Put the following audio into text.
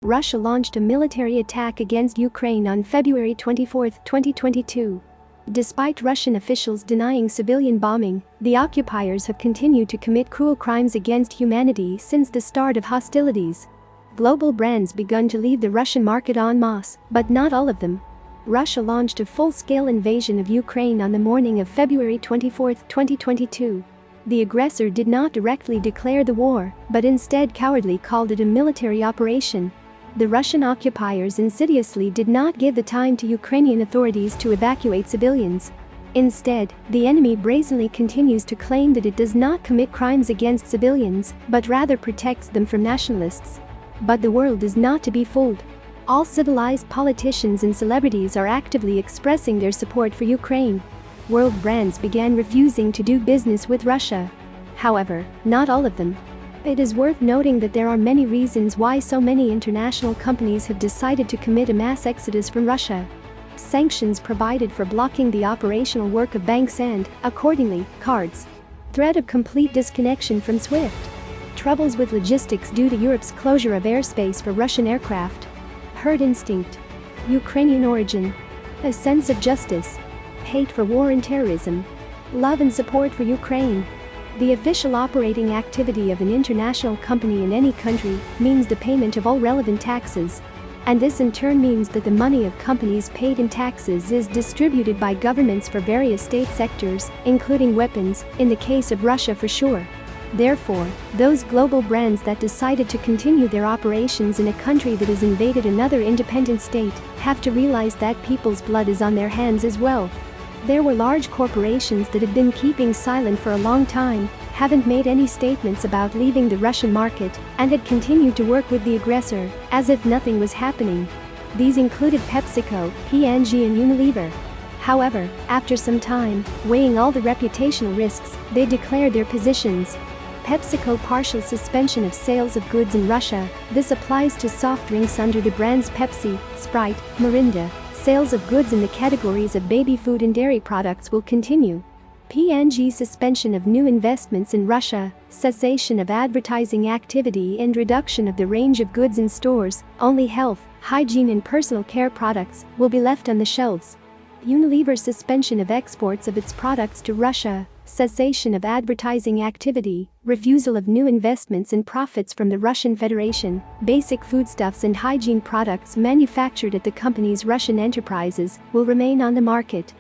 Russia launched a military attack against Ukraine on February 24, 2022. Despite Russian officials denying civilian bombing, the occupiers have continued to commit cruel crimes against humanity since the start of hostilities. Global brands begun to leave the Russian market en masse, but not all of them. Russia launched a full-scale invasion of Ukraine on the morning of February 24, 2022. The aggressor did not directly declare the war, but instead cowardly called it a military operation. The Russian occupiers insidiously did not give the time to Ukrainian authorities to evacuate civilians. Instead, the enemy brazenly continues to claim that it does not commit crimes against civilians, but rather protects them from nationalists. But the world is not to be fooled. All civilized politicians and celebrities are actively expressing their support for Ukraine. World brands began refusing to do business with Russia. However, not all of them. It is worth noting that there are many reasons why so many international companies have decided to commit a mass exodus from Russia. Sanctions provided for blocking the operational work of banks and, accordingly, cards. Threat of complete disconnection from SWIFT. Troubles with logistics due to Europe's closure of airspace for Russian aircraft. Herd instinct. Ukrainian origin. A sense of justice. Hate for war and terrorism. Love and support for Ukraine. The official operating activity of an international company in any country means the payment of all relevant taxes. And this in turn means that the money of companies paid in taxes is distributed by governments for various state sectors, including weapons, in the case of Russia for sure. Therefore, those global brands that decided to continue their operations in a country that has invaded another independent state have to realize that people's blood is on their hands as well. There were large corporations that had been keeping silent for a long time, haven't made any statements about leaving the Russian market, and had continued to work with the aggressor, as if nothing was happening. These included PepsiCo, P&G and Unilever. However, after some time, weighing all the reputational risks, they declared their positions. PepsiCo partial suspension of sales of goods in Russia. This applies to soft drinks under the brands Pepsi, Sprite, Mirinda. Sales of goods in the categories of baby food and dairy products will continue. P&G suspension of new investments in Russia, cessation of advertising activity and reduction of the range of goods in stores. Only health, hygiene and personal care products will be left on the shelves. Unilever suspension of exports of its products to Russia, cessation of advertising activity, refusal of new investments and profits from the Russian Federation. Basic foodstuffs and hygiene products manufactured at the company's Russian enterprises will remain on the market.